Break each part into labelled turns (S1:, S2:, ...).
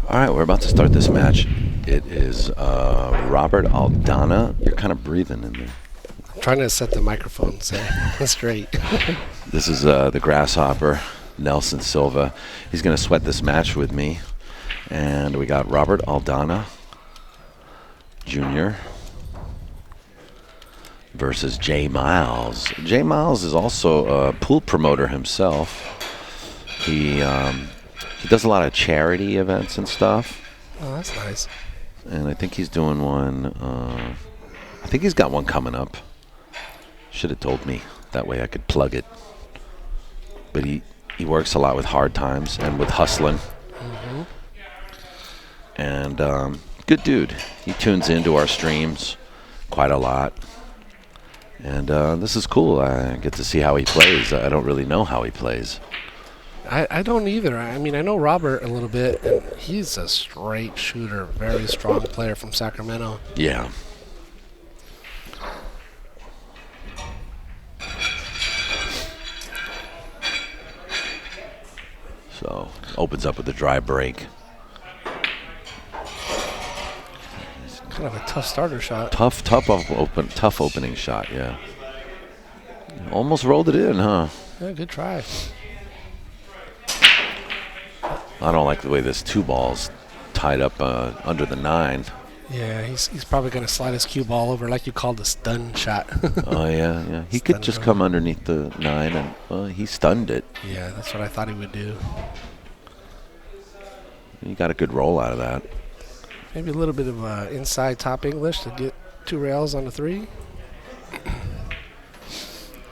S1: All right, we're about to start this match. It is Robert ALDANA. You're kind of breathing in there.
S2: I'm trying to set the microphone so straight.
S1: This is the Grasshopper, Nelson Silva. He's going to sweat this match with me. And we got Robert ALDANA Jr. versus Jay Miles. Jay Miles is also a pool promoter himself. He does a lot of charity events and stuff.
S2: Oh, that's nice.
S1: And I think he's doing one. I think he's got one coming up. Should have told me. That way I could plug it. But he works a lot with hard times and with hustling.
S2: Mm-hmm.
S1: And good dude. He tunes into our streams quite a lot. And this is cool. I get to see how he plays. I don't really know how he plays.
S2: I don't either. I mean, I know Robert a little bit, and he's a straight shooter, very strong player from Sacramento.
S1: Yeah. So, opens up with a dry break.
S2: Kind of a tough starter shot.
S1: Tough opening shot, yeah. Almost rolled it in, huh?
S2: Yeah, good try.
S1: I don't like the way this two ball's tied up under the 9.
S2: Yeah, he's probably going to slide his cue ball over like you called the stun shot.
S1: Oh, yeah. He could just come underneath the 9, and he stunned it.
S2: Yeah, that's what I thought he would do.
S1: He got a good roll out of that.
S2: Maybe a little bit of inside top English to get 2 rails on the 3.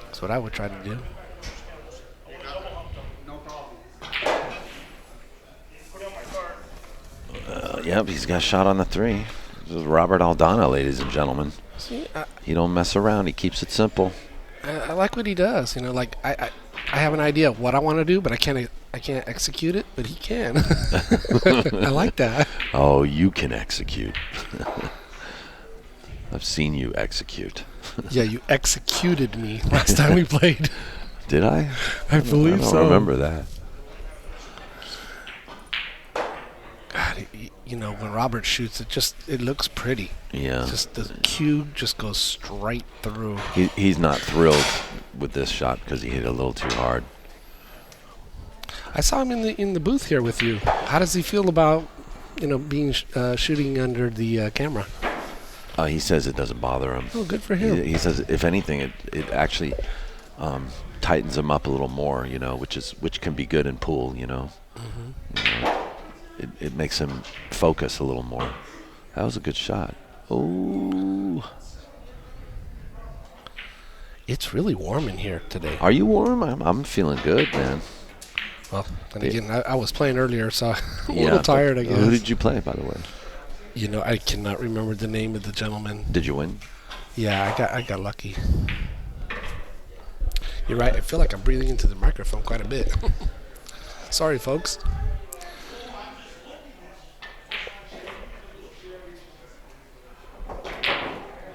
S2: That's what I would try to do.
S1: Yep, he's got a shot on the 3. This is Robert ALDANA, ladies and gentlemen.
S2: See,
S1: He don't mess around. He keeps it simple.
S2: I like what he does. You know, like I have an idea of what I want to do, but I can't execute it. But he can. I like that.
S1: Oh, you can execute. I've seen you execute.
S2: Yeah, you executed me last time we played.
S1: Did I?
S2: I believe
S1: I don't
S2: so.
S1: remember that.
S2: God, you know, when Robert shoots, it looks pretty.
S1: Yeah.
S2: Just the cue just goes straight through.
S1: He's not thrilled with this shot because he hit it a little too hard.
S2: I saw him in the booth here with you. How does he feel about, you know, being shooting under the camera?
S1: He says it doesn't bother him.
S2: Oh, good for him.
S1: He says if anything, it actually tightens him up a little more, you know, which can be good in pool, you know.
S2: Mm-hmm.
S1: You know, it makes him focus a little more. That was a good shot. Oh.
S2: It's really warm in here today.
S1: Are you warm? I'm feeling good, man.
S2: Well, and again, I was playing earlier, so I'm a little tired, I guess.
S1: Who did you play, by the way?
S2: You know, I cannot remember the name of the gentleman.
S1: Did you win?
S2: Yeah, I got lucky. You're right. I feel like I'm breathing into the microphone quite a bit. Sorry, folks.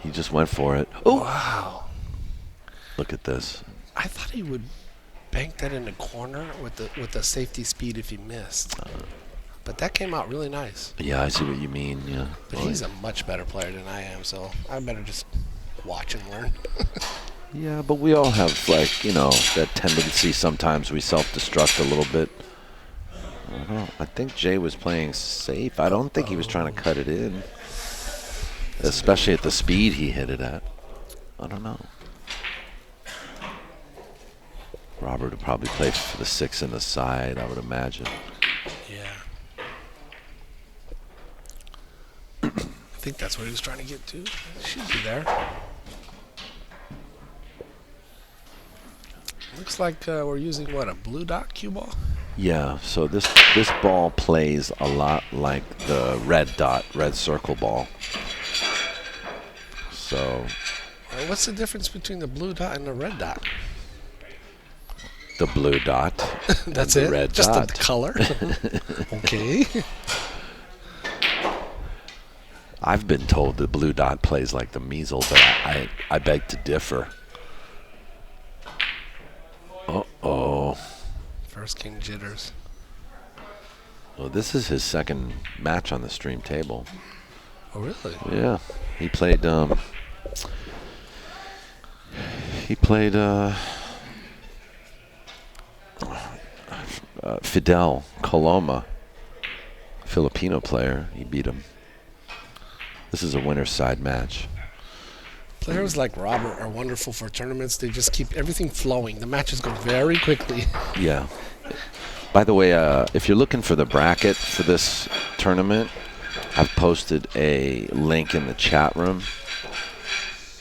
S1: He just went for it. Oh,
S2: wow.
S1: Look at this.
S2: I thought he would bank that in the corner with the safety speed if he missed. But that came out really nice.
S1: Yeah, I see what you mean. Yeah.
S2: But he's a much better player than I am, so I better just watch and learn.
S1: Yeah, but we all have, like, you know, that tendency sometimes we self-destruct a little bit. I think Jay was playing safe. I don't think he was trying to cut it in. Especially at the speed he hit it at. I don't know. Robert would probably play for the 6 in the side, I would imagine.
S2: Yeah. I think that's what he was trying to get to. Should be there. Looks like we're using, what, a blue dot cue ball?
S1: Yeah, so this ball plays a lot like the red dot, red circle ball. So,
S2: what's the difference between the blue dot and the red dot?
S1: The blue dot.
S2: That's
S1: and
S2: it?
S1: The red
S2: Just
S1: dot.
S2: the color? Okay.
S1: I've been told the blue dot plays like the measles, but I beg to differ. Uh-oh.
S2: First king jitters.
S1: Well, this is his second match on the stream table.
S2: Oh, really?
S1: Yeah, he played. Fidel Coloma, Filipino player. He beat him. This is a winner's side match.
S2: Players like Robert are wonderful for tournaments. They just keep everything flowing. The matches go very quickly.
S1: Yeah. By the way, if you're looking for the bracket for this tournament, I've posted a link in the chat room.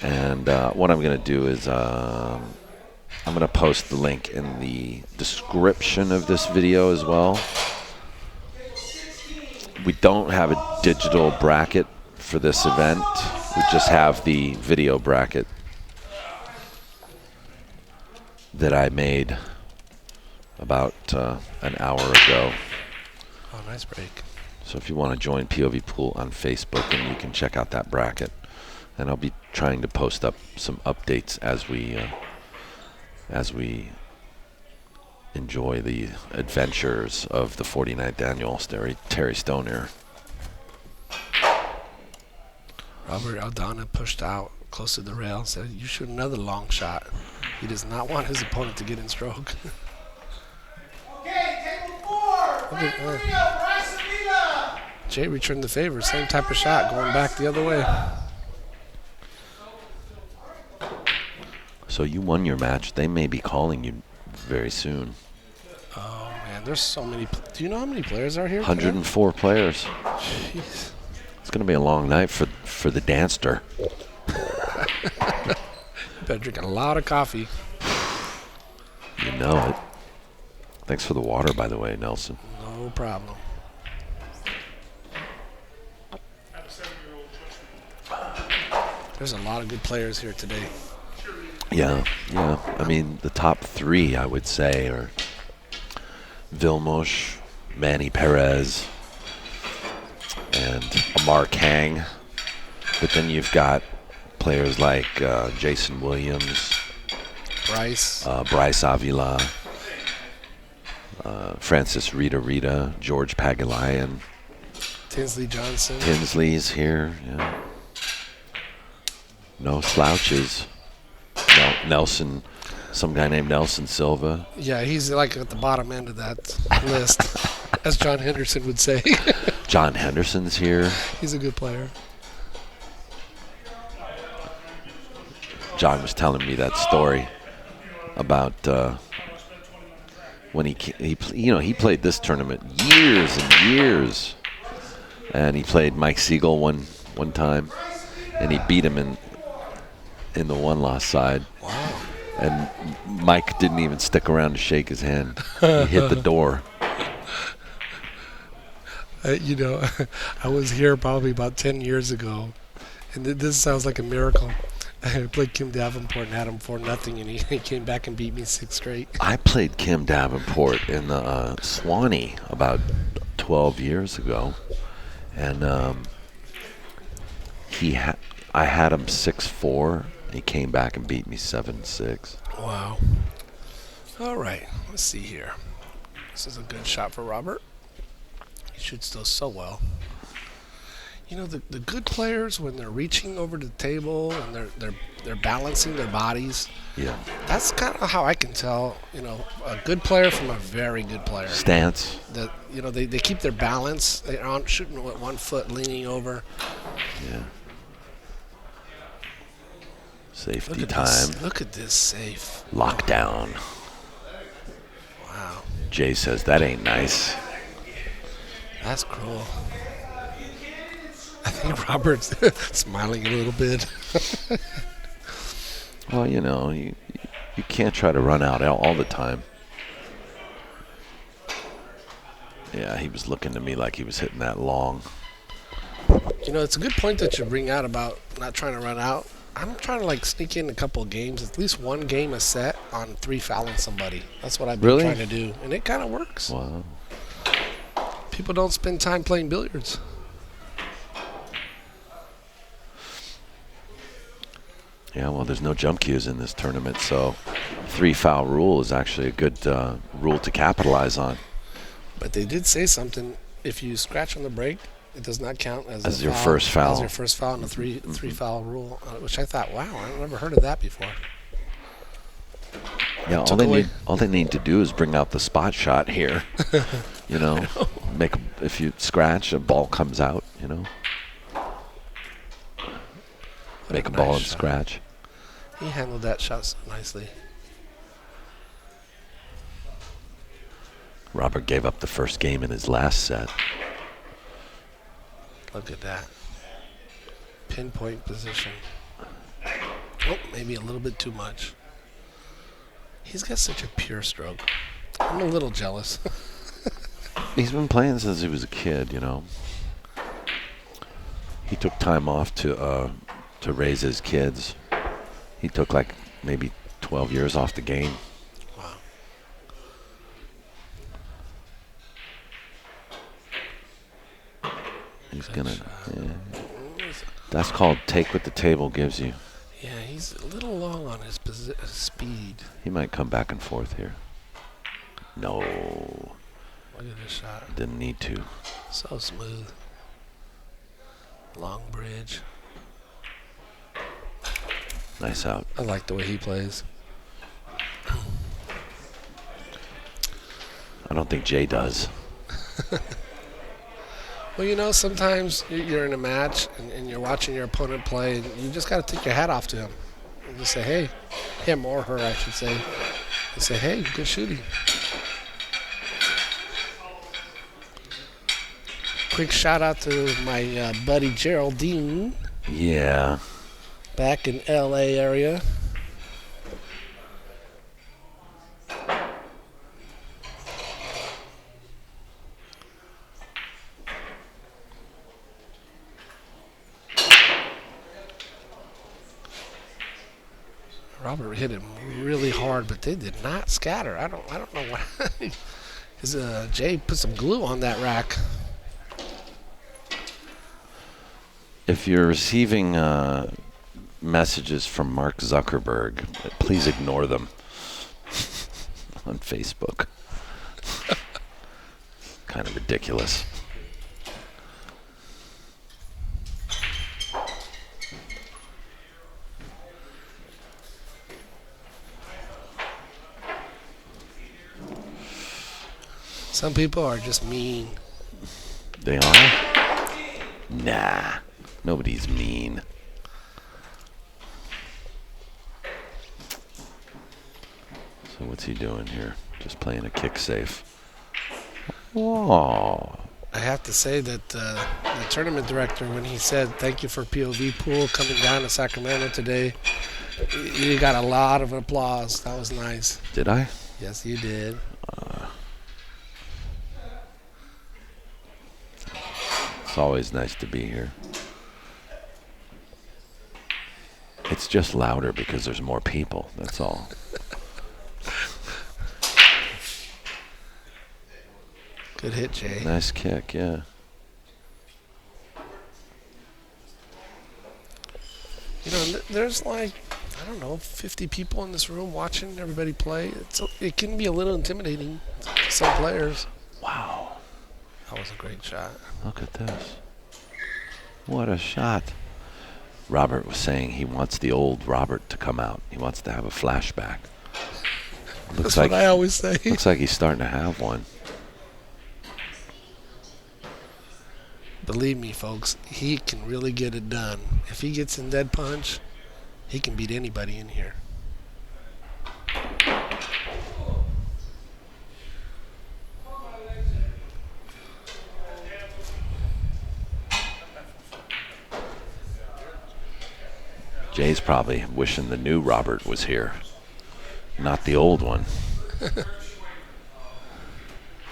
S1: And what I'm going to do is I'm going to post the link in the description of this video as well. We don't have a digital bracket for this event. We just have the video bracket that I made about an hour ago.
S2: Oh, nice break.
S1: So if you want to join POVPOOL on Facebook, and you can check out that bracket. And I'll be trying to post up some updates as we enjoy the adventures of the 49th annual Terry Stonier.
S2: Robert ALDANA pushed out close to the rail, said, "You shoot another long shot." He does not want his opponent to get in stroke.
S3: Okay, table 4. Bryce Avila.
S2: Jay returned the favor. Same type of shot, going back the other way.
S1: So you won your match. They may be calling you very soon.
S2: Oh, man, there's so many. Do you know how many players are here?
S1: 104 players.
S2: Jeez.
S1: It's going to be a long night for the dancer.
S2: You better drink a lot of coffee.
S1: You know it. Thanks for the water, by the way, Nelson.
S2: No problem. There's a lot of good players here today.
S1: Yeah. I mean, the top 3, I would say, are Vilmos, Manny Perez, and Amar Kang. But then you've got players like Jason Williams,
S2: Bryce.
S1: Bryce Avila, Francis Rita, George Pagulayan.
S2: Tinsley Johnson.
S1: Tinsley's here, yeah. No slouches. Nelson, some guy named Nelson Silva.
S2: Yeah, he's like at the bottom end of that list, as John Henderson would say.
S1: John Henderson's here.
S2: He's a good player.
S1: John was telling me that story about when he played this tournament years and years, and he played Mike Siegel one time, and he beat him in the one-loss side.
S2: Wow.
S1: And Mike didn't even stick around to shake his hand. He hit the door.
S2: I was here probably about 10 years ago, and this sounds like a miracle. I played Kim Davenport and had him 4-0, and he came back and beat me 6 straight.
S1: I played Kim Davenport in the Swanee about 12 years ago, and I had him 6-4. He came back and beat me 7-6.
S2: Wow. All right, let's see here. This is a good shot for Robert. He shoots those so well. You know, the good players, when they're reaching over the table and they're balancing their bodies,
S1: Yeah.
S2: that's kind of how I can tell, a good player from a very good player.
S1: Stance.
S2: They keep their balance. They aren't shooting with one foot leaning over.
S1: Yeah. Safety
S2: Look at
S1: time.
S2: this. Look at this safe.
S1: Lockdown.
S2: Wow.
S1: Jay says that ain't nice.
S2: That's cruel. I think Robert's smiling a little bit.
S1: Well, you can't try to run out all the time. Yeah, he was looking to me like he was hitting that long.
S2: It's a good point that you bring out about not trying to run out. I'm trying to sneak in a couple of games, at least one game a set on 3 fouling somebody. That's what I've been trying to do, and it kind of works.
S1: Wow.
S2: People don't spend time playing billiards.
S1: Yeah, well, there's no jump cues in this tournament, so 3 foul rule is actually a good rule to capitalize on.
S2: But they did say something. if you scratch on the break, it does not count as
S1: As
S2: a
S1: your
S2: foul,
S1: first foul.
S2: As your first foul in the three foul rule, which I thought, wow, I've never heard of that before.
S1: Yeah, all they need to do is bring out the spot shot here. You know, if you scratch, a ball comes out. You know, make a ball and scratch.
S2: He handled that shot so nicely.
S1: Robert gave up the first game in his last set.
S2: Look at that. Pinpoint position. Oh, maybe a little bit too much. He's got such a pure stroke. I'm a little jealous.
S1: He's been playing since he was a kid, you know. He took time off to raise his kids. He took like maybe 12 years off the game.
S2: Wow.
S1: He's gonna. Yeah. That's called take what the table gives you.
S2: Yeah, he's a little long on his speed.
S1: He might come back and forth here. No.
S2: Look at this shot.
S1: Didn't need to.
S2: So smooth. Long bridge.
S1: Nice out.
S2: I like the way he plays.
S1: I don't think Jay does.
S2: Well, you know, sometimes you're in a match and you're watching your opponent play, and you just got to take your hat off to him. And just say, hey, him or her, I should say. And say, hey, good shooting. Quick shout out to my buddy Geraldine.
S1: Yeah.
S2: Back in LA area. Robert hit him really hard, but they did not scatter. I don't know why. Because Jay put some glue on that rack.
S1: If you're receiving messages from Mark Zuckerberg, please ignore them on Facebook. Kind of ridiculous.
S2: Some people are just mean.
S1: They are? Nah. Nobody's mean. So what's he doing here? Just playing a kick safe. Oh.
S2: I have to say that the tournament director, when he said thank you for POVPOOL coming down to Sacramento today, you got a lot of applause. That was nice.
S1: Did I?
S2: Yes, you did.
S1: It's always nice to be here. It's just louder because there's more people. That's all.
S2: Good hit, Jay.
S1: Nice kick, yeah.
S2: You know, there's like, I don't know, 50 people in this room watching everybody play. It can be a little intimidating to some players.
S1: Wow.
S2: That was a great shot.
S1: Look at this. What a shot. Robert was saying he wants the old Robert to come out. He wants to have a flashback.
S2: That's what I always say.
S1: Looks like he's starting to have one.
S2: Believe me, folks, he can really get it done. If he gets in dead punch, he can beat anybody in here.
S1: Jay's probably wishing the new Robert was here, not the old one.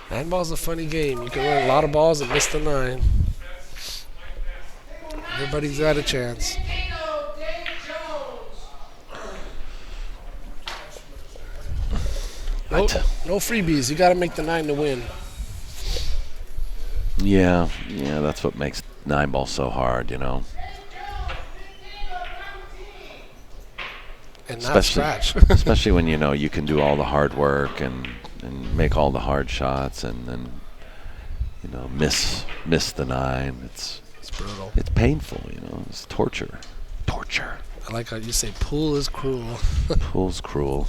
S2: 9 ball's a funny game. You can run a lot of balls and miss the 9. Everybody's got a chance. No freebies. You got to make the 9 to win.
S1: Yeah, that's what makes 9 ball so hard, you know.
S2: And not scratch.
S1: Especially when you know you can do all the hard work and make all the hard shots, and then you know, miss the 9.
S2: It's brutal.
S1: It's painful, you know. It's torture. Torture.
S2: I like how you say pool is cruel.
S1: Pool's cruel.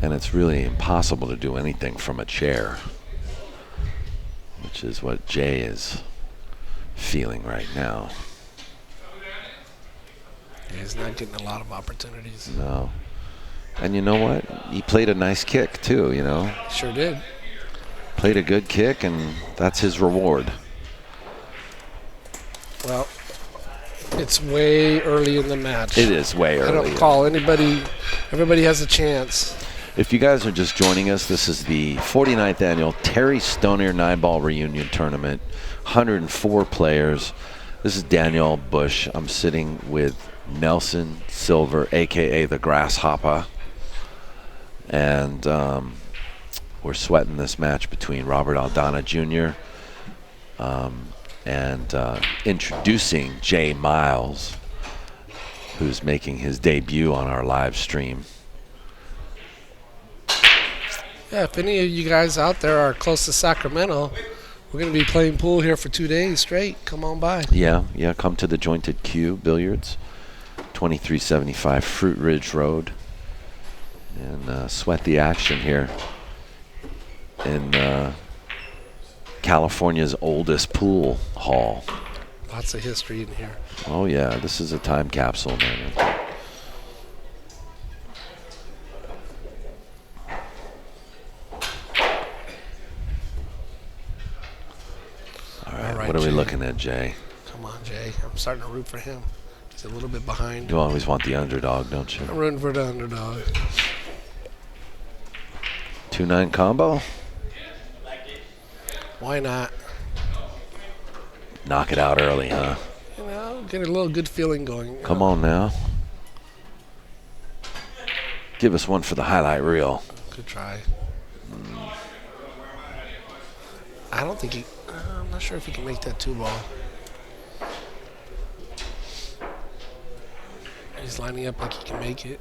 S1: And it's really impossible to do anything from a chair, which is what Jay is feeling right now.
S2: Yeah, he's not getting a lot of opportunities.
S1: No. And you know what? He played a nice kick, too, you know.
S2: Sure did.
S1: Played a good kick, and that's his reward.
S2: Well, it's way early in the match.
S1: It is way early.
S2: I don't call anybody. Everybody has a chance.
S1: If you guys are just joining us, this is the 49th annual Terry Stonier 9-ball reunion tournament. 104 players. This is Daniel Busch. I'm sitting with Nelson Silva, a.k.a. the Grasshopper. And we're sweating this match between Robert ALDANA Jr. And introducing Jay Miles, who's making his debut on our live stream.
S2: Yeah, if any of you guys out there are close to Sacramento, we're going to be playing pool here for 2 days straight. Come on by.
S1: Yeah, come to the Jointed Q Billiards, 2375 Fruit Ridge Road, and sweat the action here in California's oldest pool hall.
S2: Lots of history in here.
S1: Oh yeah, this is a time capsule, man. All right, what are we looking at, Jay?
S2: Come on, Jay. I'm starting to root for him. He's a little bit behind.
S1: You always want the underdog, don't you?
S2: I'm rooting for the underdog.
S1: 2-9 combo?
S2: Why not?
S1: Knock it out early, huh?
S2: You know, get a little good feeling going.
S1: Come on now. Give us one for the highlight reel.
S2: Good try. I don't think he... I'm not sure if he can make that 2-ball. He's lining up like he can make it.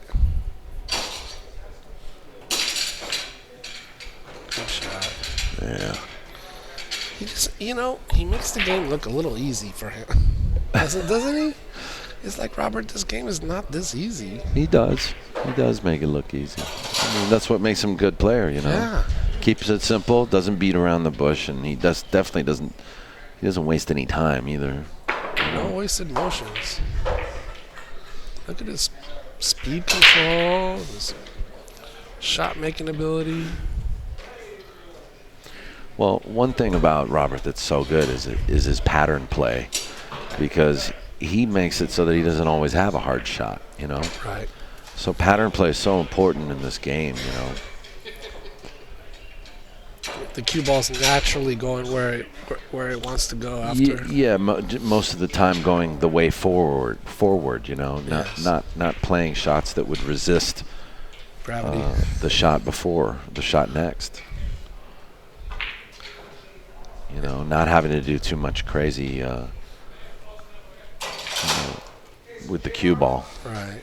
S2: Good shot.
S1: Yeah.
S2: He just, you know, he makes the game look a little easy for him. Doesn't he? It's like, Robert, this game is not this easy.
S1: He does. He does make it look easy. I mean, that's what makes him a good player, you know.
S2: Yeah.
S1: Keeps it simple, doesn't beat around the bush, and he definitely doesn't waste any time either.
S2: No wasted motions. Look at his speed control, his shot making ability.
S1: Well, one thing about Robert that's so good is his pattern play, because he makes it so that he doesn't always have a hard shot, you know.
S2: Right.
S1: So pattern play is so important in this game, you know.
S2: The cue ball's naturally going where it wants to go after.
S1: Yeah, most of the time going the way forward, you know, not playing shots that would resist
S2: gravity.
S1: The shot before, the shot next. You know, not having to do too much crazy you know, with the cue ball.
S2: Right.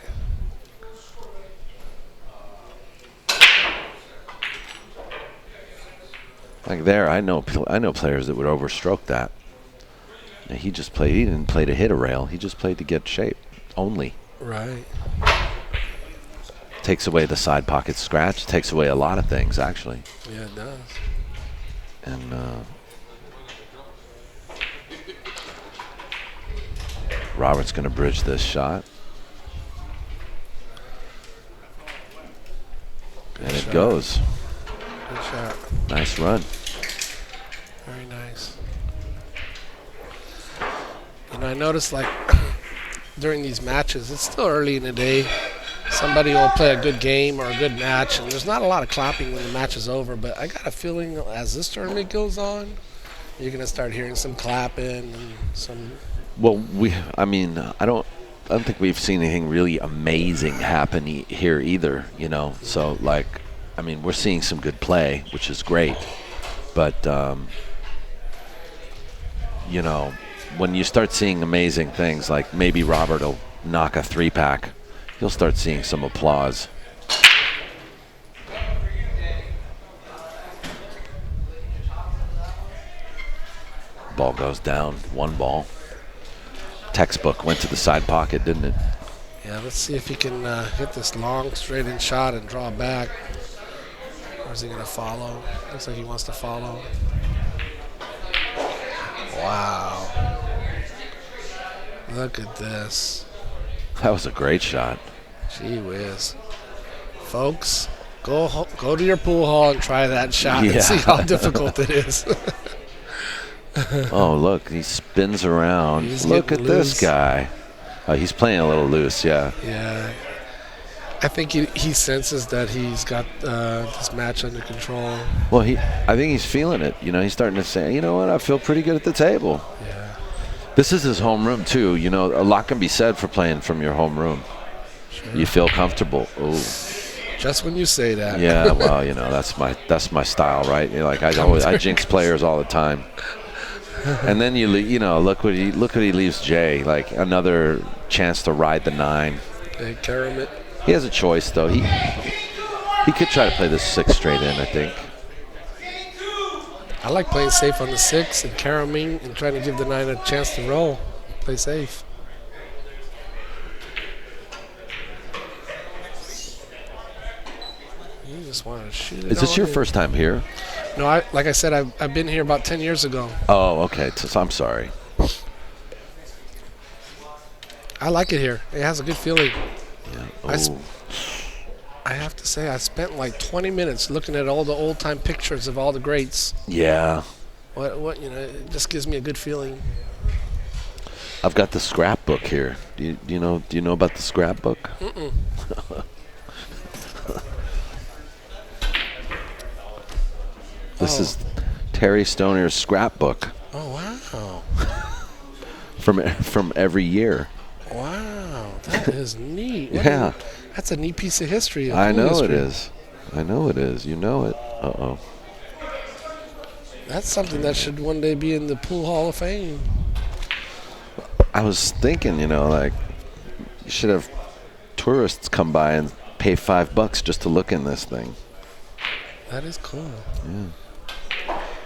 S1: Like there, I know players that would overstroke that. And he didn't play to hit a rail. He just played to get shape only.
S2: Right.
S1: Takes away the side pocket scratch. Takes away a lot of things, actually.
S2: Yeah, it does.
S1: And Robert's going to bridge this shot.
S2: Good
S1: and
S2: shot.
S1: It goes.
S2: Good shot.
S1: Nice run.
S2: Very nice. You know, I noticed, like, during these matches, it's still early in the day. Somebody will play a good game or a good match, and there's not a lot of clapping when the match is over, but I got a feeling as this tournament goes on, you're going to start hearing some clapping and some...
S1: Well, I don't think we've seen anything really amazing happen here either, you know. So, like, I mean, we're seeing some good play, which is great. But, you know, when you start seeing amazing things, like maybe Robert will knock a 3-pack, you'll start seeing some applause. ball goes down. 1 ball. Textbook went to the side pocket, didn't it?
S2: Yeah, let's see if he can hit this long straight-in shot and draw back. Or is he going to follow? Looks like he wants to follow. Wow. Look at this.
S1: That was a great shot.
S2: Gee whiz. Folks, go to your pool hall and try that shot and see how difficult it is.
S1: Oh, look, he spins around. Look at this guy. Oh, he's playing a little loose, yeah.
S2: Yeah. I think he senses that he's got this match under control.
S1: Well, I think he's feeling it. You know, he's starting to say, you know what, I feel pretty good at the table.
S2: Yeah.
S1: This is his home room, too. You know, a lot can be said for playing from your home room. Sure. You feel comfortable. Oh.
S2: Just when you say that.
S1: Yeah, well, you know, that's my style, right? You're like I jinx players all the time. And then you know, look what he leaves Jay, like another chance to ride the 9.
S2: Hey, Karamit.
S1: He has a choice though. He could try to play this 6 straight in, I think.
S2: I like playing safe on the 6 and caroming and trying to give the 9 a chance to roll. Play safe. You just want to shoot it.
S1: Is this your first time here?
S2: No, like I said, I've been here about 10 years ago.
S1: Oh, okay. So I'm sorry.
S2: I like it here. It has a good feeling.
S1: Yeah. Oh.
S2: I have to say, I spent like 20 minutes looking at all the old-time pictures of all the greats.
S1: Yeah.
S2: What you know, it just gives me a good feeling.
S1: I've got the scrapbook here. Do you know about the scrapbook?
S2: Mm-mm.
S1: This is Terry Stonier's scrapbook.
S2: Oh wow!
S1: from every year.
S2: Wow, that is neat.
S1: Yeah,
S2: that's a neat piece of history.
S1: I know it is. I know it is. You know it. Uh-oh.
S2: That's something that should one day be in the Pool Hall of Fame.
S1: I was thinking, you know, like you should have tourists come by and pay $5 just to look in this thing.
S2: That is cool.
S1: Yeah.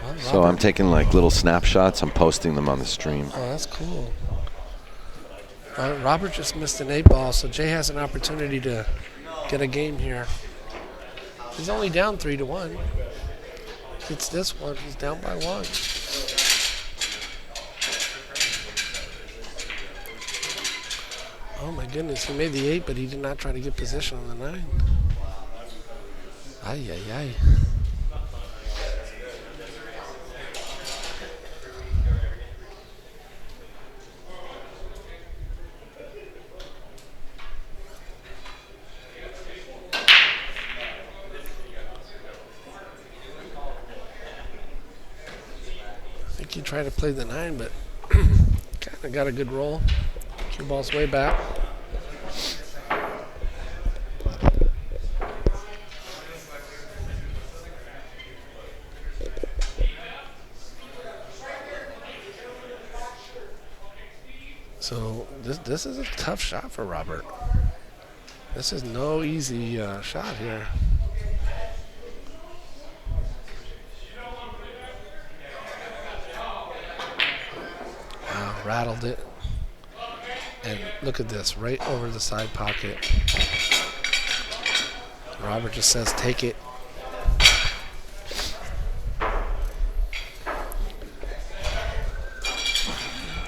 S2: Well,
S1: So I'm taking like little snapshots. I'm posting them on the stream.
S2: Oh, that's cool. Robert just missed an 8 ball, so Jay has an opportunity to get a game here. He's only down 3-1. It's this one. He's down by 1. Oh my goodness, he made the 8, but he did not try to get position on the 9. Ay, ay, ay. I think he tried to play the 9, but kind of got a good roll. Cue ball's way back. So this is a tough shot for Robert. This is no easy shot here. Wow, rattled it. And look at this, right over the side pocket. Robert just says, take it.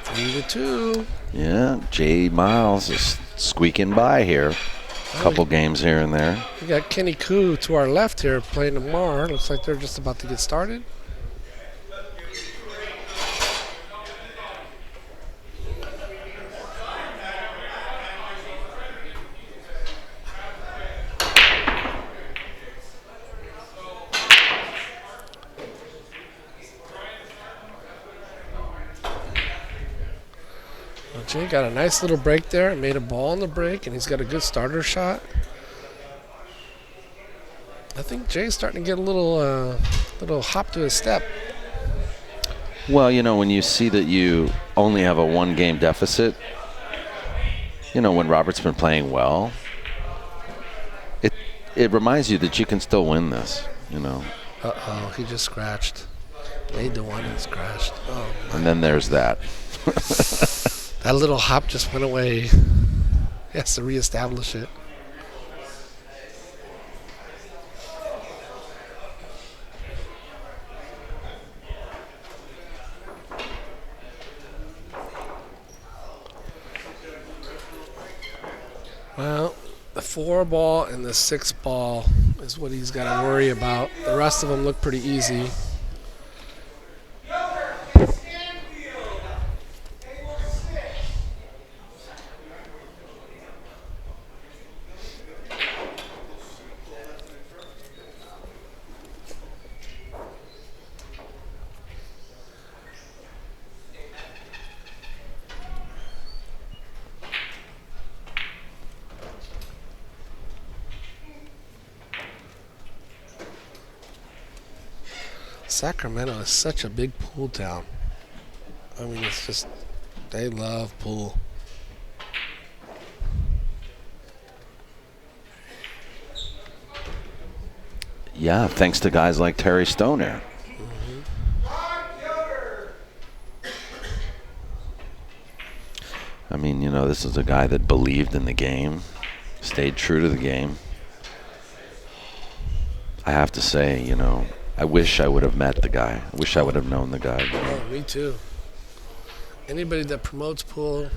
S2: Three to 2.
S1: Yeah, Jay Miles is squeaking by here. A couple games here and there.
S2: We got Kenny Koo to our left here playing tomorrow. Looks like they're just about to get started. Jay got a nice little break there, made a ball on the break, and he's got a good starter shot. I think Jay's starting to get a little hop to his step.
S1: Well, you know, when you see that you only have a 1-game deficit, you know, when Robert's been playing well, it reminds you that you can still win this, you know.
S2: Uh-oh, he just scratched. Made the one that's crashed. Oh,
S1: And then there's that.
S2: that little hop just went away. He has to reestablish it. Well, the 4 ball and the 6 ball is what he's got to worry about. The rest of them look pretty easy. Sacramento is such a big pool town. I mean, it's just, they love pool.
S1: Yeah, thanks to guys like Terry Stonier. I mean, you know, this is a guy that believed in the game, stayed true to the game. I have to say, you know, I wish I would have met the guy. I wish I would have known the guy.
S2: Oh, me too. Anybody that promotes pool,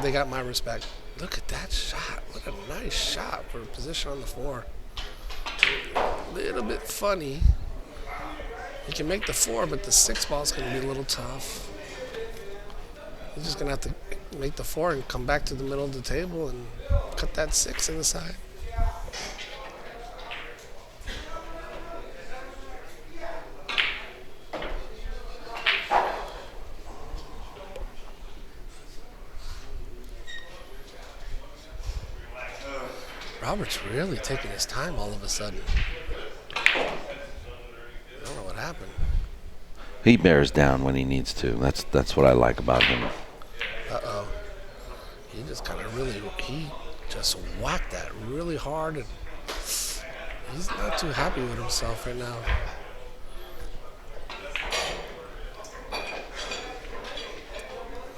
S2: they got my respect. Look at that shot. What a nice shot for a position on the 4. A little bit funny. You can make the 4, but the 6 ball is going to be a little tough. You're just going to have to make the 4 and come back to the middle of the table and cut that 6 in the side. Robert's really taking his time all of a sudden. I don't know what happened.
S1: He bears down when he needs to. That's what I like about him.
S2: Uh-oh. He just he just whacked that really hard, and he's not too happy with himself right now.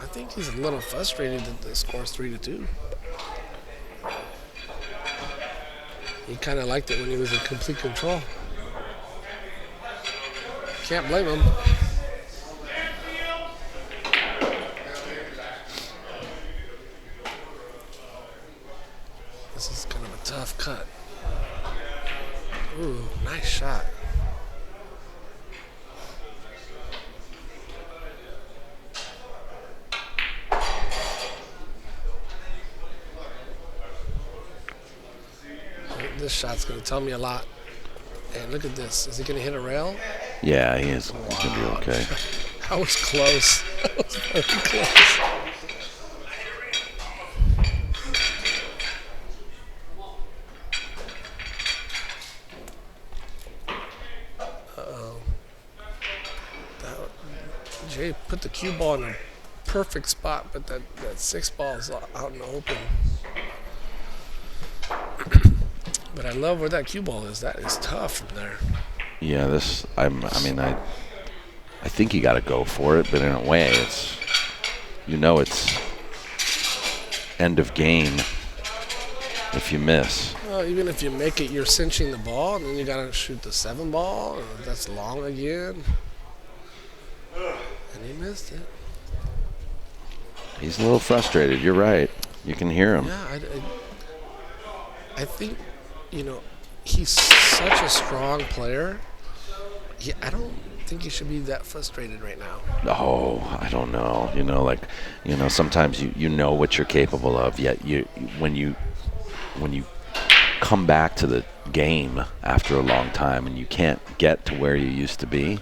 S2: I think he's a little frustrated that the score's 3-2. He kind of liked it when he was in complete control. Can't blame him. This is kind of a tough cut. Ooh, nice shot. This shot's going to tell me a lot. And look at this. Is he going to hit a rail?
S1: Yeah, he is. He's going to be okay.
S2: That was close. That was very close. Uh-oh. Jay put the cue ball in a perfect spot, but that 6 ball is out in the open. But I love where that cue ball is. That is tough from there.
S1: Yeah, I think you got to go for it, but in a way, it's end of game if you miss.
S2: Well, even if you make it, you're cinching the ball, and then you got to shoot the 7 ball. And that's long again. And he missed it.
S1: He's a little frustrated. You're right. You can hear him.
S2: Yeah, I think, he's such a strong player. I don't think he should be that frustrated right now.
S1: Oh, I don't know. Sometimes you know what you're capable of, yet when you come back to the game after a long time and you can't get to where you used to be,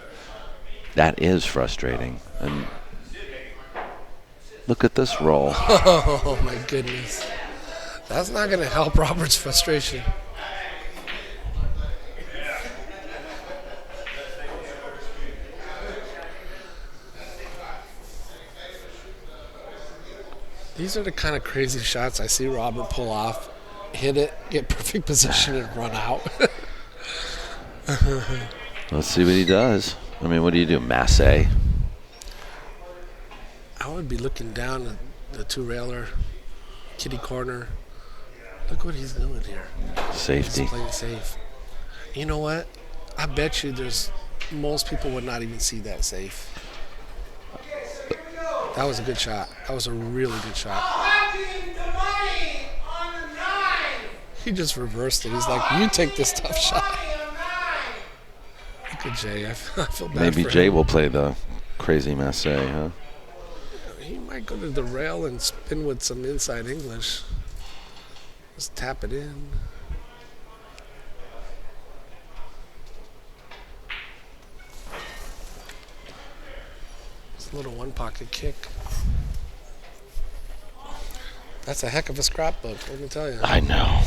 S1: that is frustrating. And look at this roll.
S2: Oh, my goodness. That's not going to help Robert's frustration. These are the kind of crazy shots I see Robert pull off, hit it, get perfect position, and run out.
S1: Let's see what he does. I mean, what do you do? Masse?
S2: I would be looking down at the two-railer, kitty corner. Look what he's doing here.
S1: Safety.
S2: He's playing safe. You know what? I bet you most people would not even see that safe. That was a good shot. That was a really good shot. He just reversed it. He's like, you take this tough shot. Look at Jay. I feel bad
S1: Maybe
S2: for
S1: Jay
S2: him.
S1: will play the crazy masse, huh?
S2: He might go to the rail and spin with some inside English. Just tap it in. It's a little one-pocket kick. That's a heck of a scrapbook, let me tell you.
S1: I know.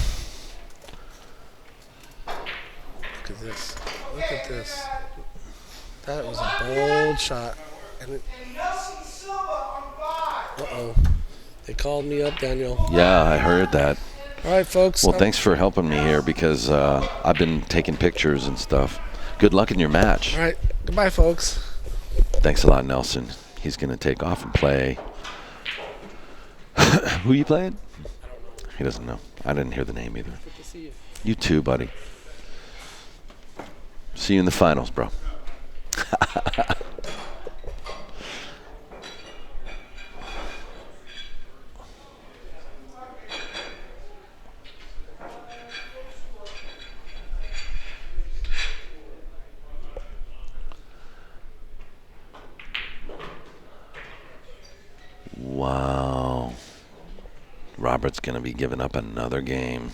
S2: Look at this. Look at this. That was a bold shot. And uh-oh. They called me up, Daniel.
S1: Yeah, I heard that.
S2: All right, folks.
S1: Well, thanks for helping me here because I've been taking pictures and stuff. Good luck in your match.
S2: All right. Goodbye, folks.
S1: Thanks a lot, Nelson. He's going to take off and play. Who you playing? He doesn't know. I didn't hear the name either.
S2: Good to see you.
S1: You too, buddy. See you in the finals, bro. Wow. Robert's going to be giving up another game.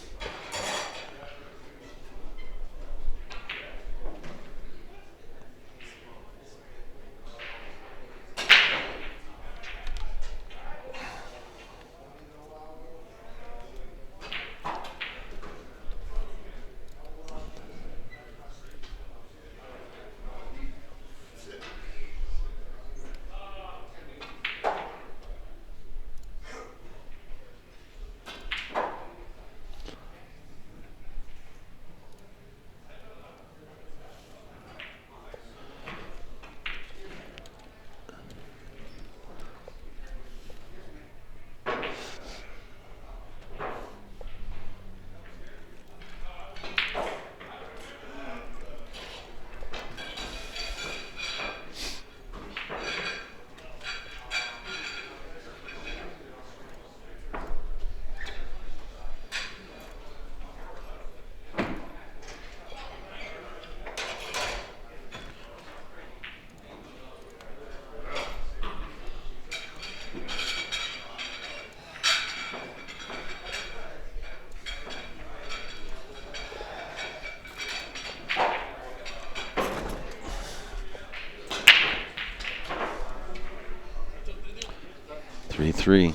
S1: Three.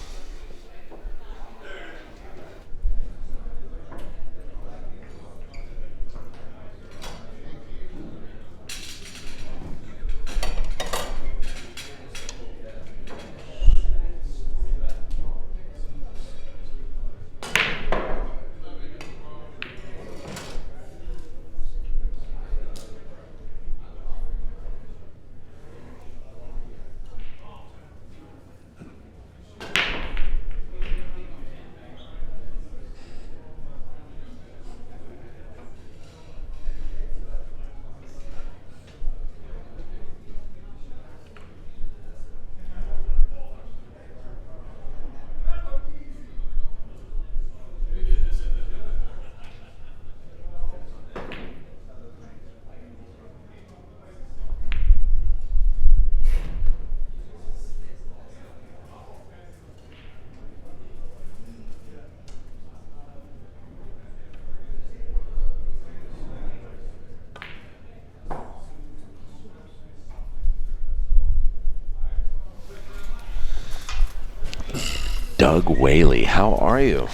S1: Doug Whaley, how are you?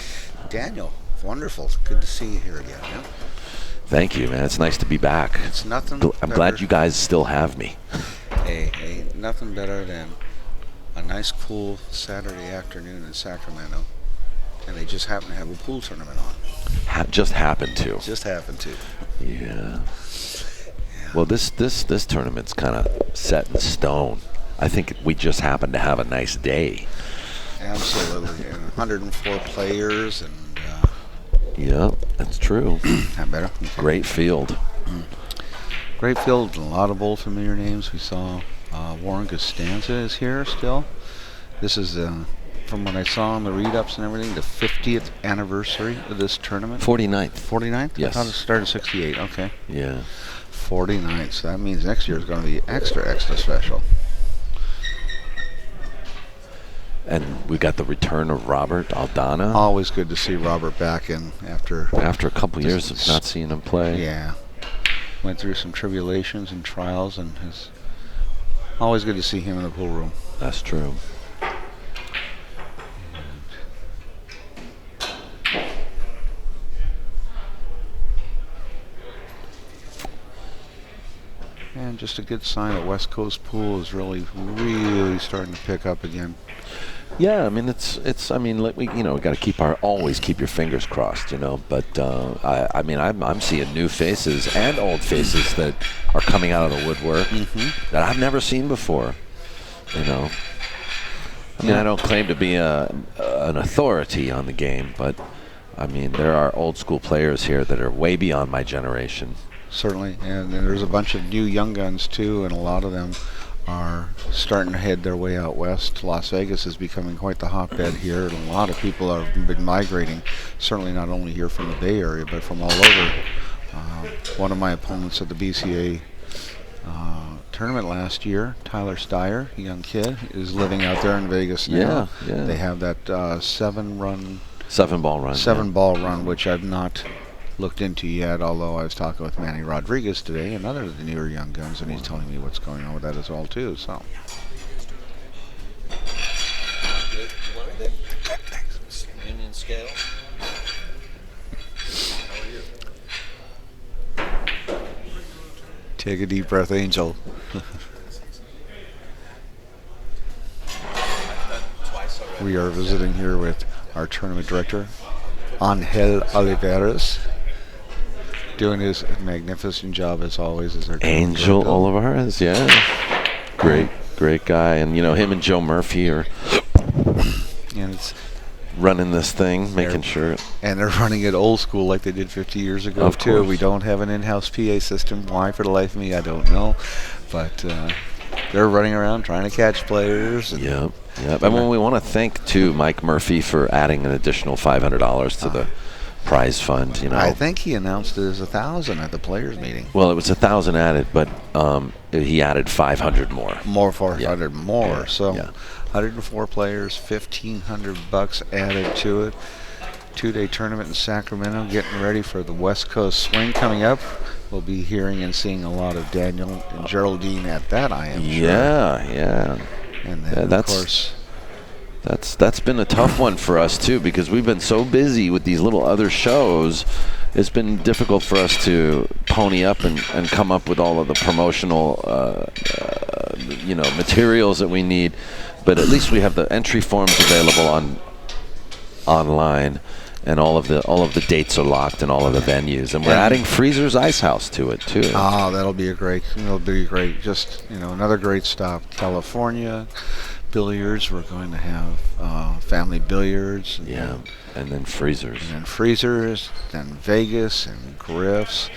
S4: Daniel, wonderful. Good to see you here again. Yeah?
S1: Thank you, man. It's nice to be back.
S4: It's nothing.
S1: I'm glad you guys still have me.
S4: Hey, nothing better than a nice, cool Saturday afternoon in Sacramento, and they just happen to have a pool tournament on.
S1: Just happened to.
S4: Just happened to.
S1: Yeah. Well, this tournament's kind of set in stone. I think we just happen to have a nice day.
S4: Absolutely. And 104 players, and
S1: Yeah, that's true.
S4: that better. Okay.
S1: Great field.
S4: Great field, and a lot of old familiar names. We saw Warren Costanza is here still. This is, from what I saw on the read-ups and everything, the 50th anniversary of this tournament.
S1: 49th.
S4: 49th?
S1: Yes.
S4: I thought it started 68. Okay.
S1: Yeah.
S4: 49th. So that means next year is going to be extra special.
S1: And we got the return of Robert ALDANA.
S4: Always good to see Robert back in after
S1: After a couple years of not seeing him play.
S4: Yeah. Went through some tribulations and trials, and it's always good to see him in the pool room.
S1: That's true.
S4: And just a good sign that West Coast pool is really starting to pick up again.
S1: Yeah, I mean I mean, like we got to always keep your fingers crossed, But I mean, I'm seeing new faces and old faces that are coming out of the woodwork that I've never seen before. I mean, I don't claim to be an authority on the game, but I mean, there are old school players here that are way beyond my generation.
S4: Certainly, and there's a bunch of new young guns too, and a lot of them are starting to head their way out west. Las Vegas is becoming quite the hotbed here, and a lot of people have been migrating, certainly not only here from the Bay Area, but from all over. One of my opponents at the BCA tournament last year, Tyler Steyer, a young kid, is living out there in Vegas now.
S1: Yeah.
S4: They have that seven ball run, which I've not looked into yet, although I was talking with Manny Rodriguez today, another of the newer young guns, and he's telling me what's going on with that as well too. So
S5: Union scale.
S4: take a deep breath, Angel. We are visiting here with our tournament director, Angel Oliveras, doing his magnificent job as always as our
S1: Angel Oliveras, yeah. Great guy. And him and Joe Murphy are
S4: and it's
S1: running this thing, making sure.
S4: And they're running it old school like they did 50 years ago
S1: Of
S4: too.
S1: course.
S4: We don't have an in-house PA system. Why, for the life of me, I don't know. But they're running around trying to catch players. And
S1: Yep. And we want to thank too Mike Murphy for adding an additional $500 to the prize fund.
S4: I think he announced it as 1,000 at the players meeting.
S1: Well, it was 1,000 added, but he added 500 more.
S4: More 400 more.
S1: Yeah.
S4: So
S1: Yeah.
S4: 104 players, $1,500 added to it. 2-day tournament in Sacramento, getting ready for the West Coast swing coming up. We'll be hearing and seeing a lot of Daniel and Geraldine at that, I am sure.
S1: Yeah.
S4: And then, of course,
S1: That's been a tough one for us too, because we've been so busy with these little other shows. It's been difficult for us to pony up and come up with all of the promotional materials that we need. But at least we have the entry forms available online, and all of the dates are locked and all of the venues, and we're adding Freezer's Ice House to it too.
S4: that'll be great. Just another great stop. California billiards. We're going to have family billiards.
S1: And then freezers.
S4: Then Vegas and Griff's.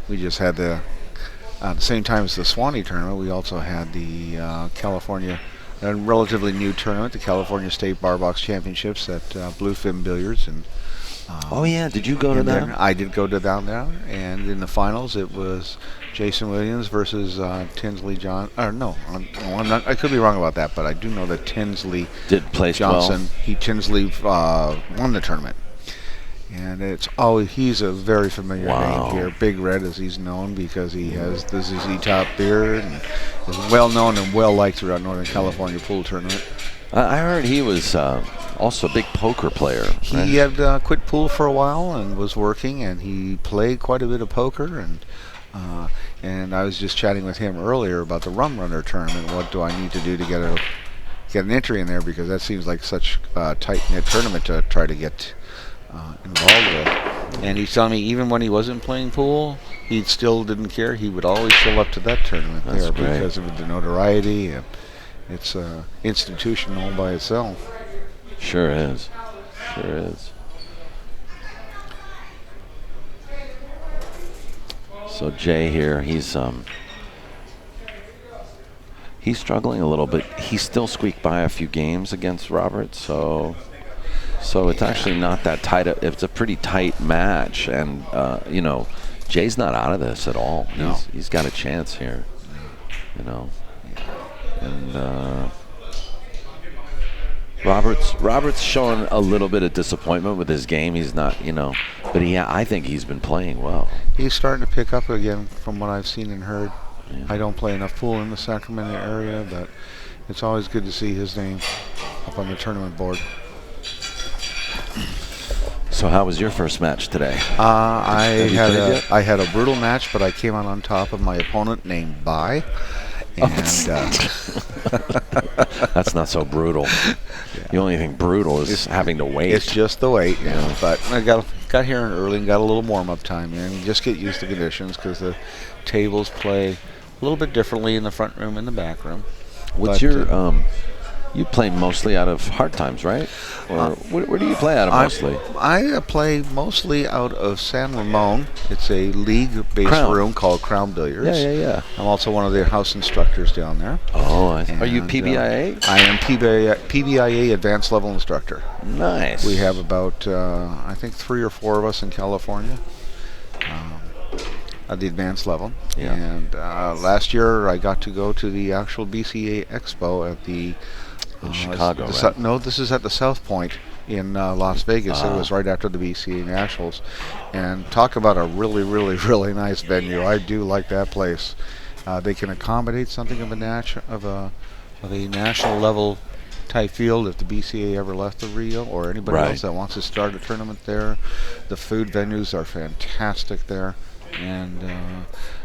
S4: We just had at the same time as the Swanee tournament, we also had the California, a relatively new tournament, the California State Bar Box Championships at Bluefin Billiards. And
S1: did you go to that?
S4: I did go to down there, and in the finals it was Jason Williams versus Tinsley John. Or no, I could be wrong about that, but I do know that Tinsley
S1: Did place
S4: Johnson.
S1: well.
S4: Tinsley won the tournament, and he's a very familiar name here. Big Red, as he's known, because he has the ZZ Top beard and is well known and well liked throughout Northern California pool tournament.
S1: I heard he was also a big poker player. Right?
S4: He had quit pool for a while and was working, and he played quite a bit of poker. And I was just chatting with him earlier about the Rum Runner tournament. What do I need to do to get an entry in there, because that seems like such a tight-knit tournament to try to get involved with. And he's telling me even when he wasn't playing pool, he still didn't care. He would always show up to that tournament
S1: That's
S4: there
S1: great.
S4: because of the notoriety, and it's an institution all by itself.
S1: Sure is. Sure is. So Jay here, he's struggling a little bit. He still squeaked by a few games against Robert, so it's actually not that tight. It's a pretty tight match, and you know, Jay's not out of this at all.
S4: No.
S1: He's got a chance here, you know, and Robert's showing a little bit of disappointment with his game. He's not, you know, but I think he's been playing well.
S4: He's starting to pick up again from what I've seen and heard.
S1: Yeah.
S4: I don't play enough pool in the Sacramento area, but it's always good to see his name up on the tournament board.
S1: So how was your first match today?
S4: I
S1: you played yet?
S4: had a brutal match, but I came out on top of my opponent named Bai. And
S1: That's not so brutal. The only thing brutal is having to wait.
S4: it's just the weight, you know. But I got here early and got a little warm-up time in. You just get used to conditions because the tables play a little bit differently in the front room and the back room.
S1: What's
S4: But,
S1: your you play mostly out of Hard Times, right? Or where do you play out of mostly?
S4: I play mostly out of San Ramon. It's a league-based
S1: Crown.
S4: room called Crown Billiards.
S1: Yeah.
S4: I'm also one of the house instructors down there.
S1: Oh, are you
S4: And,
S1: PBIA?
S4: I am PBIA advanced level instructor.
S1: Nice.
S4: We have about, I think, 3 or 4 of us in California at the advanced level.
S1: Yeah.
S4: And last year I got to go to the actual BCA Expo at the...
S1: In Chicago,
S4: the
S1: right?
S4: No, this is at the South Point in Las Vegas. It was right after the BCA Nationals. And talk about a really, really, really nice venue. I do like that place. They can accommodate something of a national level type field if the BCA ever left the Rio, or anybody
S1: Right.
S4: else that wants to start a tournament there. The food venues are fantastic there, and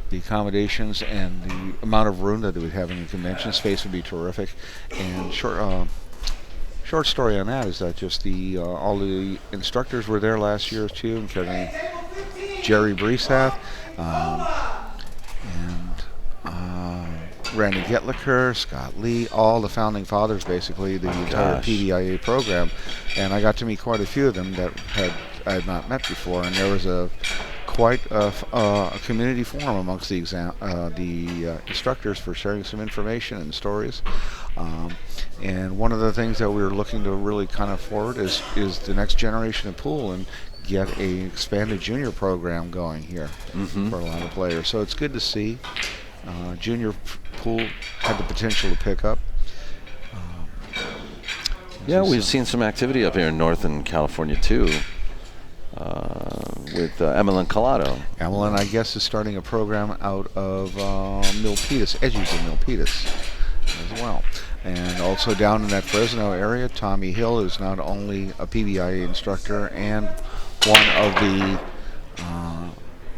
S4: the accommodations and the amount of room that they would have in the convention space would be terrific. And short story on that is that just all the instructors were there last year too, including Jerry Breesath, and Randy Getliker, Scott Lee, all the founding fathers, basically the entire
S1: gosh.
S4: PBIA program. And I got to meet quite a few of them that I had not met before, and there was quite a community forum amongst the instructors for sharing some information and stories. And one of the things that we were looking to really kind of forward is the next generation of pool and get a expanded junior program going here for a lot of players. So it's good to see junior pool had the potential to pick up.
S1: Yeah, we've seen some activity up here in Northern California too, with Emmeline Collado.
S4: Emmeline, I guess, is starting a program out of Milpitas, Edges in Milpitas as well. And also down in that Fresno area, Tommy Hill is not only a PBIA instructor and one of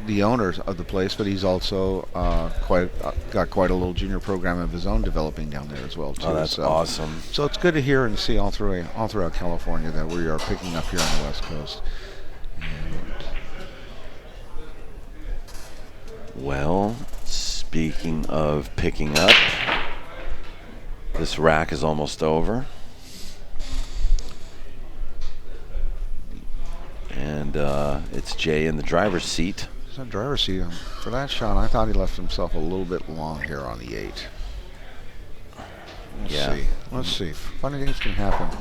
S4: the owners of the place, but he's also got quite a little junior program of his own developing down there as well too.
S1: Oh, that's awesome.
S4: So it's good to hear and see all throughout California that we are picking up here on the West Coast.
S1: Well, speaking of picking up, this rack is almost over. And it's Jay in the driver's seat.
S4: He's on driver's seat. For that shot, I thought he left himself a little bit long here on the 8. Let's see. Funny things can happen.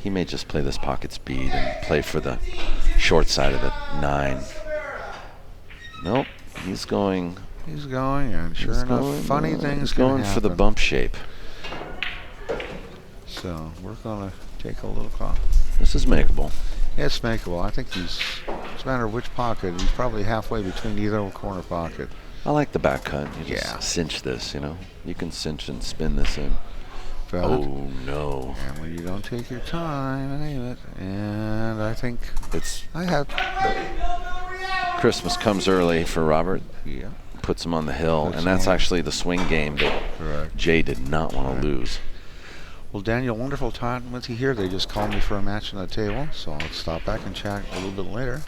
S1: He may just play this pocket speed and play for the short side of the 9. Nope, he's going.
S4: He's going, and sure enough, funny things
S1: He's
S4: can
S1: going for the
S4: happen.
S1: bump shape.
S4: So we're going to take a little call.
S1: This is makeable.
S4: It's makeable. I think it's a matter of which pocket. He's probably halfway between either corner pocket.
S1: I like the back cut. You just
S4: Yeah.
S1: cinch this, you know. You can cinch and spin this in.
S4: But,
S1: Oh no!
S4: and when you don't take your time and aim it, and I think
S1: It's
S4: I have.
S1: Christmas comes early for Robert.
S4: Yeah.
S1: Puts him on the hill,
S4: Puts
S1: and that's
S4: him on.
S1: actually the swing game that
S4: Correct.
S1: Jay did not want to lose.
S4: Well, Daniel, wonderful talking with you here. They just called me for a match on the table, so I'll stop back and chat a little bit later.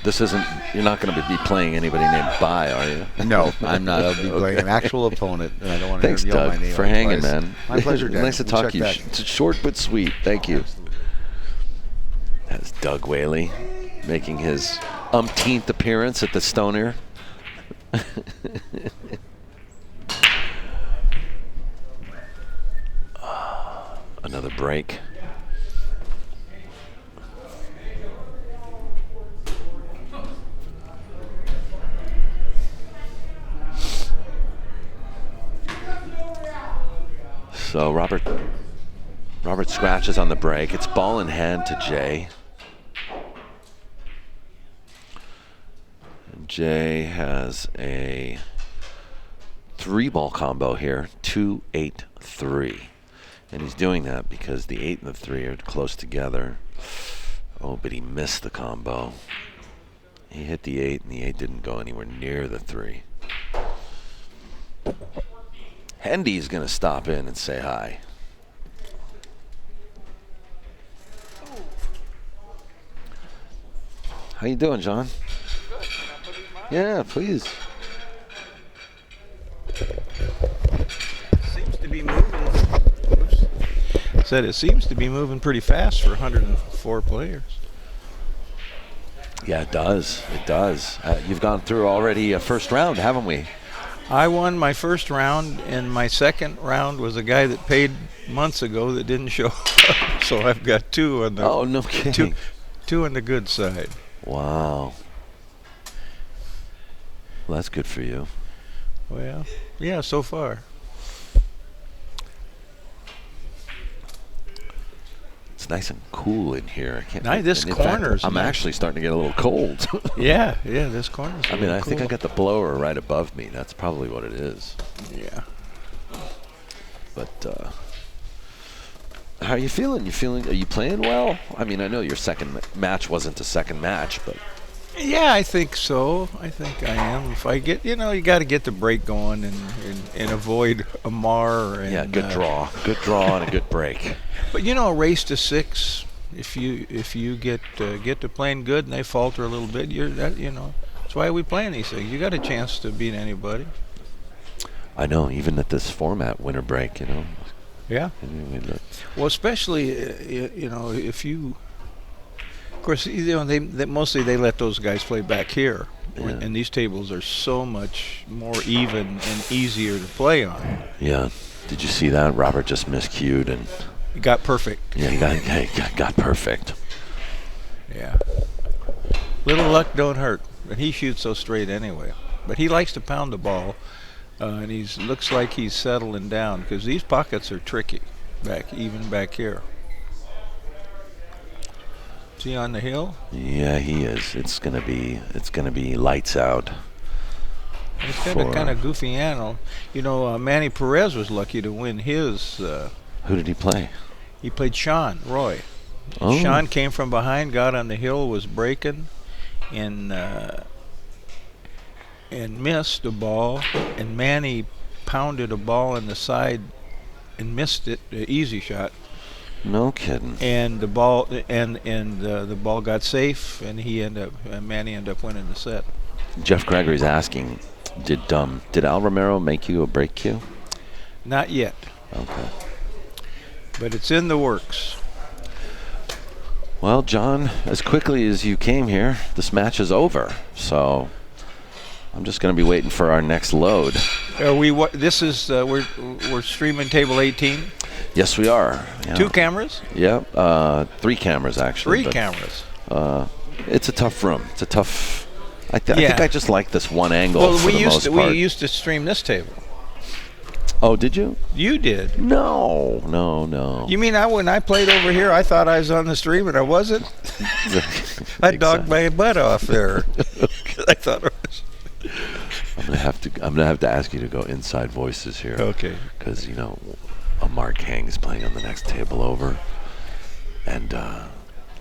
S1: This isn't. You're not going to be playing anybody named Bai, are you?
S4: No, I'm not. I'll be playing an actual opponent, and I don't want to
S1: Thanks,
S4: hear yell my
S1: Doug,
S4: name
S1: for
S4: out
S1: hanging,
S4: twice.
S1: man.
S4: My pleasure, Dan.
S1: Nice to
S4: We'll
S1: talk
S4: check
S1: to you.
S4: back.
S1: It's short but sweet. Thank you. That's Doug Whaley making his umpteenth appearance at the Stonier. Another break. So Robert scratches on the break. It's ball in hand to Jay. And Jay has a 3-ball combo here, 2, 8, 3. And he's doing that because the 8 and the 3 are close together. Oh, but he missed the combo. He hit the 8 and the 8 didn't go anywhere near the 3. Hendy's gonna stop in and say hi. How you doing, John?
S3: Good. Can I put it in mine?
S1: Yeah, please.
S6: Seems to be moving. Said it seems to be moving pretty fast for 104 players.
S1: Yeah, it does. It does. You've gone through already a first round, haven't we?
S6: I won my first round, and my second round was a guy that paid months ago that didn't show up. So I've got 2 on the
S1: Oh, no kidding.
S6: two on the good side.
S1: Wow. Well, that's good for you.
S6: Well, yeah, so far.
S1: It's nice and cool in here. I can't.
S6: Nice, this
S1: and in fact,
S6: corner's
S1: I'm
S6: nice.
S1: actually starting to get a little cold.
S6: Yeah, this corner's
S1: I mean, I think I got the blower right above me. That's probably what it is.
S6: Yeah.
S1: But how are you feeling? Are you playing well? I mean, I know your second match wasn't a second match, but
S6: Yeah, I think so. I think I am. If I get, you got to get the break going and avoid a mar. And,
S1: yeah, good draw and a good break.
S6: But a race to 6. If you get to playing good and they falter a little bit, that's why we playing these things. You got a chance to beat anybody.
S1: I know, even at this format, winter break,
S6: Yeah. Well, especially if you. Of course, they mostly they let those guys play back here,
S1: Yeah.
S6: and these tables are so much more even and easier to play on.
S1: Yeah. Did you see that? Robert just miscued and
S6: It got perfect.
S1: yeah, he got perfect.
S6: Yeah. Little luck don't hurt, but he shoots so straight anyway. But he likes to pound the ball, and looks like he's settling down because these pockets are tricky, even back here. Is he on the hill?
S1: Yeah, he is. It's gonna be lights out.
S6: He's got a kind of goofy animal. Manny Perez was lucky to win his.
S1: Who did he play?
S6: He played Sean Roy.
S1: Oh.
S6: Sean came from behind, got on the hill, was breaking, and missed the ball. And Manny pounded a ball in the side and missed it, the easy shot.
S1: No kidding.
S6: And the ball the ball got safe, and Manny ended up winning the set.
S1: Jeff Gregory's asking, did Al Romero make you a break cue?
S6: Not yet,
S1: Okay.
S6: but it's in the works.
S1: Well, John, as quickly as you came here, this match is over. So I'm just going to be waiting for our next load.
S6: This is we're streaming table 18.
S1: Yes, we are. Yeah.
S6: 2 cameras.
S1: Yep. 3 cameras actually.
S6: 3 cameras.
S1: It's a tough room. It's a tough. I think I just like this one angle.
S6: Well,
S1: for
S6: we
S1: the
S6: used
S1: most part.
S6: we used to stream this table.
S1: Oh, did you?
S6: You did.
S1: No.
S6: You mean when I played over here, I thought I was on the stream and I wasn't? I dogged my butt off there. I thought I was.
S1: I'm gonna have to ask you to go inside voices here.
S6: Okay.
S1: Because Mark Hang's playing on the next table over, and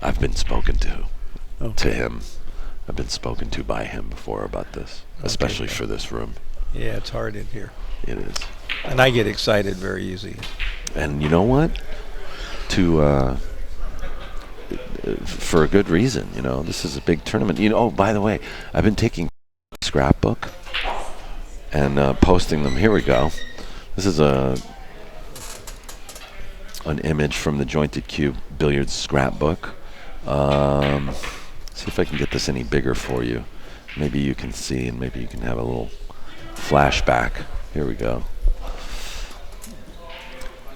S1: I've been spoken to him. I've been spoken to by him before about this, especially for this room.
S6: Yeah, it's hard in here.
S1: It is.
S6: And I get excited very easy.
S1: And you know what? To for a good reason. You know, this is a big tournament. You know, oh, by the way, I've been taking scrapbook and posting them. Here we go. This is an image from the Jointed Cube Billiards scrapbook. See if I can get this any bigger for you. Maybe you can see, and maybe you can have a little flashback. Here we go.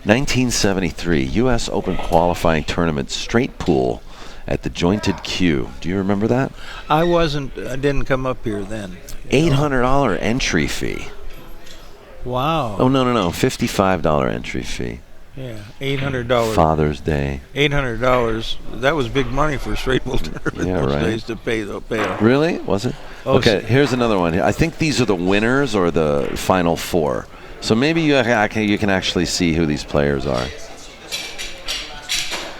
S1: 1973 U.S. Open qualifying tournament straight pool at the Jointed Q. Do you remember that?
S6: I didn't come up here then.
S1: $800 entry fee.
S6: Wow.
S1: Oh, no. $55 entry fee.
S6: Yeah, $800.
S1: Father's Day.
S6: $800. That was big money for a straight pool tournament
S1: Yeah,
S6: those
S1: right.
S6: days to pay off.
S1: Really? Was it?
S6: Oh,
S1: Okay, here's another one. I think these are the winners or the final four. So maybe you can actually see who these players are.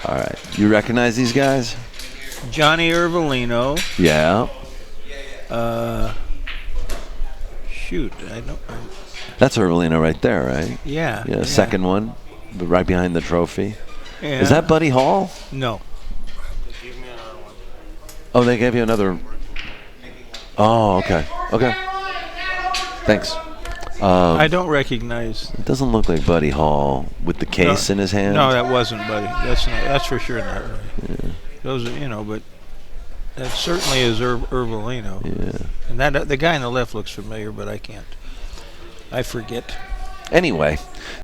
S1: All right. You recognize these guys?
S6: Johnny Ervolino.
S1: Yeah.
S6: Shoot, I don't.
S1: That's Ervolino right there, right?
S6: Yeah.
S1: Yeah, second one, but right behind the trophy.
S6: Yeah.
S1: Is that Buddy Hall?
S6: No.
S1: Oh, they gave you another. Oh, okay. Okay. Thanks.
S6: I don't recognize.
S1: It doesn't look like Buddy Hall with the case in his hand.
S6: No, that wasn't Buddy. That's for sure not right.
S1: Yeah.
S6: Those are, but that certainly is Ervolino.
S1: Yeah.
S6: And that the guy on the left looks familiar, but I forget.
S1: Anyway,